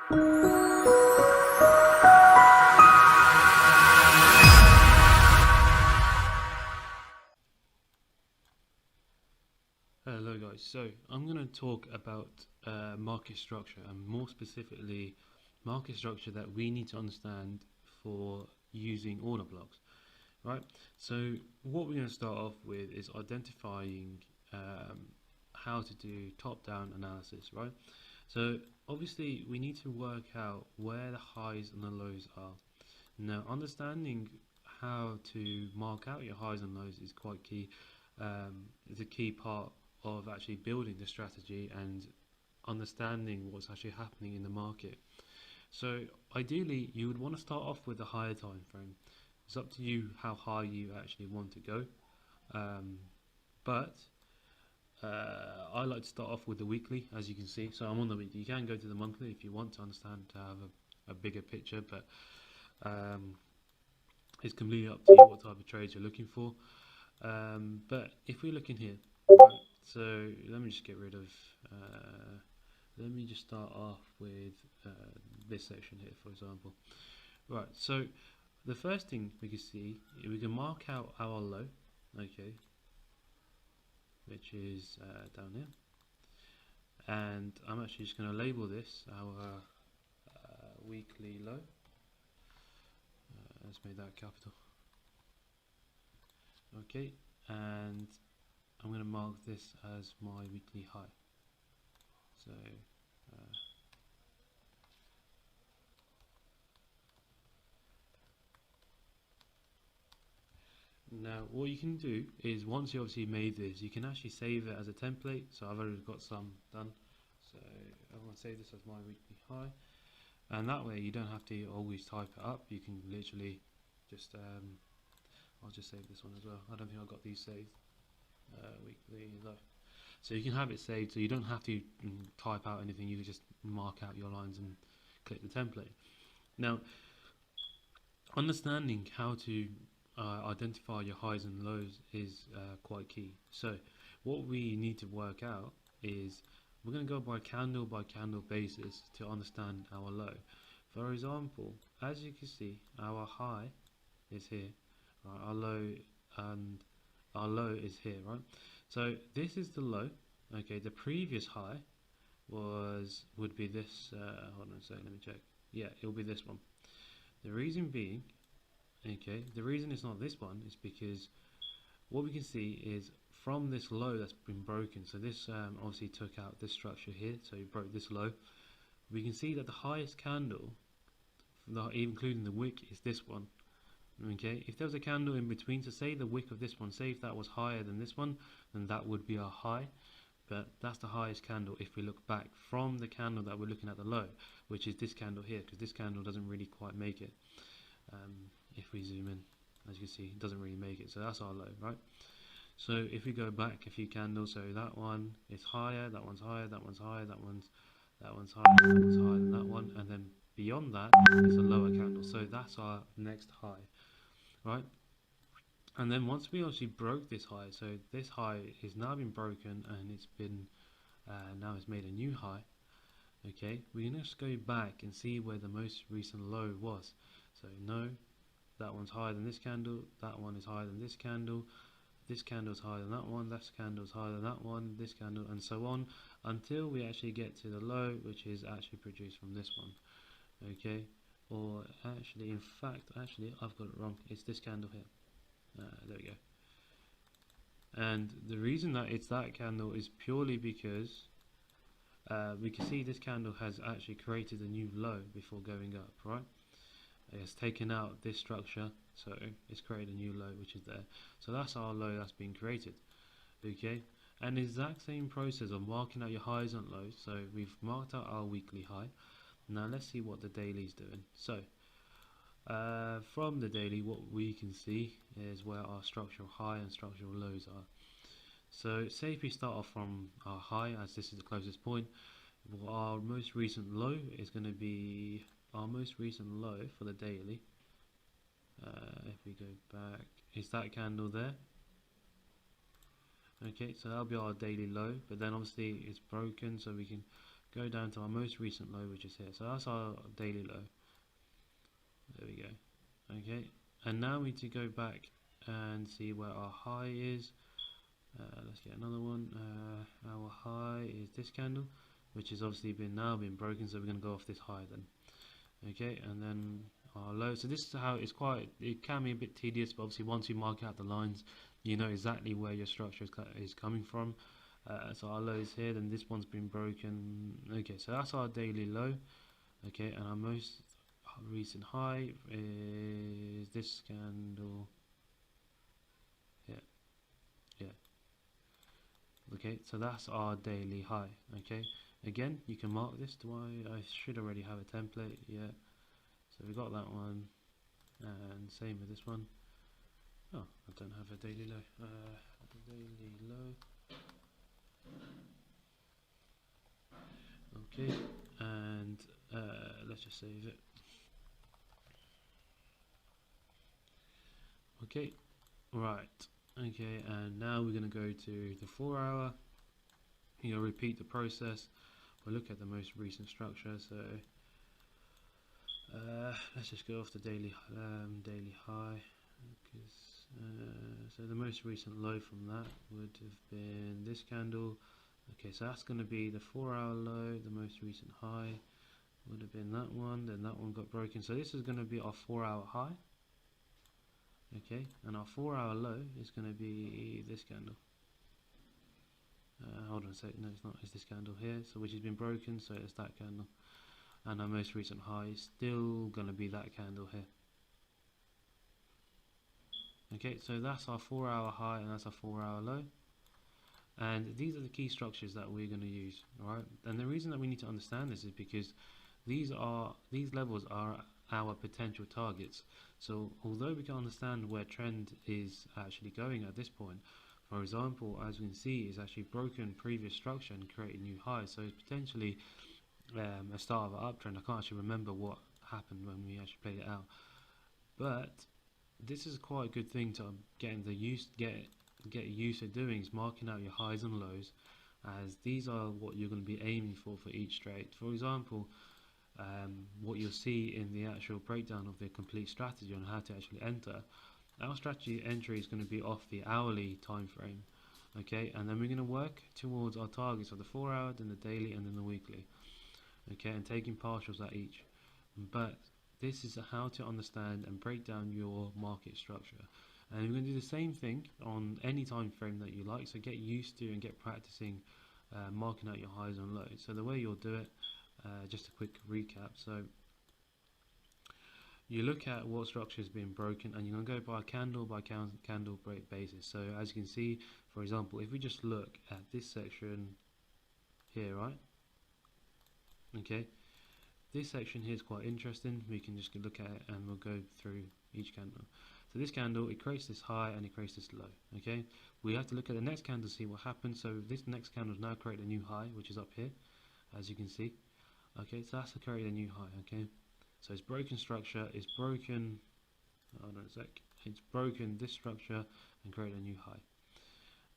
Hello guys, so I'm going to talk about market structure, and more specifically market structure that we need to understand for using order blocks, right? So what we're going to start off with is identifying how to do top-down analysis, right? So obviously we need to work out where the highs and the lows are. Now understanding how to mark out your highs and lows is quite key. It's a key part of actually building the strategy and understanding what's actually happening in the market. So ideally, you would want to start off with a higher time frame. It's up to you how high you actually want to go, um, but I like to start off with the weekly, as you can see. So I'm on the weekly. You can go to the monthly if you want to understand to have a bigger picture, but um, it's completely up to you what type of trades you're looking for. But if we look in here, right, so let me just get rid of, let me just start off with uh, this section here, for example. Right, so the first thing we can see, we can mark out our low, okay, which is down here. And I'm actually just going to label this our weekly low. Let's make that capital. Okay, and I'm going to mark this as my weekly high. So now what you can do is once you obviously made this, you can actually save it as a template. So I've already got some done. So I'm going to save this as my weekly high, and that way you don't have to always type it up. You can literally just I'll just save this one as well. I don't think I've got these saved. Weekly low. So you can have it saved, so you don't have to type out anything. You can just mark out your lines and click the template. Now, understanding how to identify your highs and lows is quite key. So what we need to work out is we're going to go by candle basis to understand our low. For example, as you can see, our high is here, right? Our low is here, right? So this is the low. Okay, the previous high would be this. Hold on a second, let me check. Yeah, it will be this one. The reason being, okay, the reason it's not this one is because what we can see is from this low that's been broken. So this obviously took out this structure here, so it broke this low. We can see that the highest candle, including the wick, is this one. Okay, if there was a candle in between, so say the wick of this one, say if that was higher than this one, then that would be our high. But that's the highest candle if we look back from the candle that we're looking at the low, which is this candle here, because this candle doesn't really quite make it. If we zoom in, as you can see, it doesn't really make it. So that's our low, right? So if we go back a few candles, so that one is higher, that one's higher, that one's higher, that one's higher, that one's higher than that one, and then beyond that is a lower candle. So that's our next high, right? And then once we actually broke this high, so this high is now been broken and it's been now it's made a new high. Okay, we can just go back and see where the most recent low was. So no, that one's higher than this candle, that one is higher than this candle is higher than that one, this candle is higher than that one, this candle, and so on, until we actually get to the low, which is actually produced from this one. Okay, or actually, in fact, actually I've got it wrong, it's this candle here. There we go. And the reason that it's that candle is purely because we can see this candle has actually created a new low before going up, right? It has taken out this structure, so it's created a new low which is there. So that's our low that's been created. Okay, and the exact same process of marking out your highs and lows. So we've marked out our weekly high. Now let's see what the daily is doing. So from the daily, what we can see is where our structural high and structural lows are. So say if we start off from our high, as this is the closest point, well, our most recent low is going to be our most recent low for the daily. If we go back, is that candle there? Okay, so that'll be our daily low, but then obviously it's broken, so we can go down to our most recent low, which is here. So that's our daily low. There we go. Okay, and now we need to go back and see where our high is. Let's get another one. Our high is this candle, which has obviously now been broken, so we're going to go off this high then. Okay, and then our low. So this is how it can be a bit tedious, but obviously once you mark out the lines, you know exactly where your structure is coming from. So our low is here, then this one's been broken. Okay, so that's our daily low. Okay, and our most recent high is this candle. Yeah. Okay, so that's our daily high. Okay, again, you can mark this. I should already have a template. Yeah, so we got that one, and same with this one. Oh, I don't have a daily low. Daily low. Okay, and let's just save it. Okay, right. Okay, and now we're going to go to the 4 hour. You'll repeat the process. We'll look at the most recent structure. So let's just go off the daily high. So the most recent low from that would have been this candle. Okay, so that's going to be the 4 hour low. The most recent high would have been that one. Then that one got broken. So this is going to be our 4 hour high. Okay, and our 4 hour low is going to be this candle. Hold on a sec, no it's not, it's this candle here, so which has been broken, so it's that candle. And our most recent high is still going to be that candle here. Okay, so that's our 4 hour high and that's our 4 hour low. And these are the key structures that we're going to use, alright? And the reason that we need to understand this is because these levels are our potential targets. So although we can understand where trend is actually going at this point, for example, as we can see, it's actually broken previous structure and created new highs. So it's potentially a start of an uptrend. I can't actually remember what happened when we actually played it out, but this is quite a good thing to get used to doing, is marking out your highs and lows, as these are what you're going to be aiming for each trade. For example, what you'll see in the actual breakdown of the complete strategy on how to actually enter, our strategy entry is going to be off the hourly time frame. Okay, and then we're going to work towards our targets of the 4 hour, then the daily, and then the weekly. Okay, and taking partials at each. But this is how to understand and break down your market structure. And we're going to do the same thing on any time frame that you like. So get used to and get practicing marking out your highs and lows. So the way you'll do it, just a quick recap. So you look at what structure has been broken, and you're going to go by candle break basis. So as you can see, for example, if we just look at this section here, right? Okay, this section here is quite interesting. We can just look at it and we'll go through each candle. So this candle, it creates this high and it creates this low. Okay, we have to look at the next candle to see what happens. So this next candle has now created a new high, which is up here, as you can see. Okay, so that's created a new high. Okay, so it's broken structure, it's broken, hold on a sec, it's broken this structure and created a new high.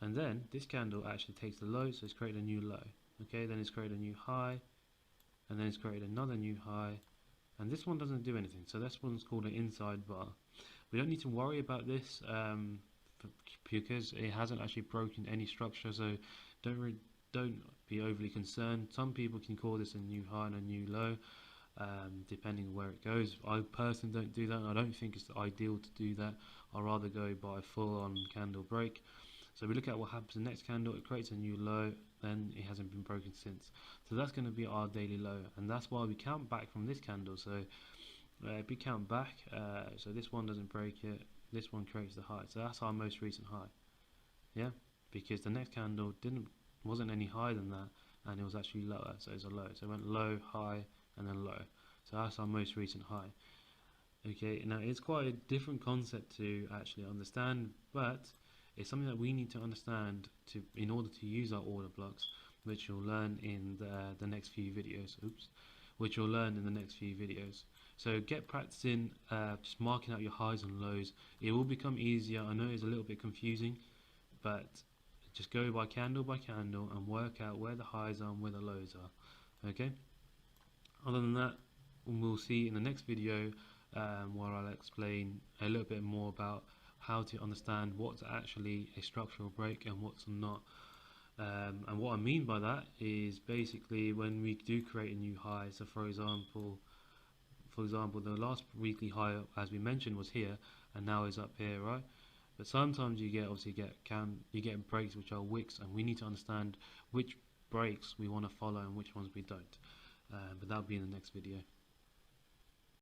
And then this candle actually takes the low, so it's created a new low. Okay, then it's created a new high, and then it's created another new high, and this one doesn't do anything, so this one's called an inside bar. We don't need to worry about this because it hasn't actually broken any structure, so don't be overly concerned. Some people can call this a new high and a new low, depending on where it goes. I personally don't do that, and I don't think it's ideal to do that. I'd rather go by full-on candle break. So we look at what happens in the next candle, it creates a new low, then it hasn't been broken since. So that's going to be our daily low, and that's why we count back from this candle. So if we count back, so this one doesn't break it, this one creates the high. So that's our most recent high. Yeah, because the next candle wasn't any higher than that, and it was actually lower, so it's a low. So it went low, high, and then low. So that's our most recent high. Okay, now it's quite a different concept to actually understand, but it's something that we need to understand in order to use our order blocks, which you'll learn in the next few videos. So get practicing, just marking out your highs and lows. It will become easier. I know it's a little bit confusing, but just go by candle and work out where the highs are and where the lows are. Okay, other than that, we'll see in the next video where I'll explain a little bit more about how to understand what's actually a structural break and what's not. And what I mean by that is basically when we do create a new high. So for example, the last weekly high, as we mentioned, was here, and now is up here, right? But sometimes you get breaks which are wicks, and we need to understand which breaks we want to follow and which ones we don't. But that'll be in the next video.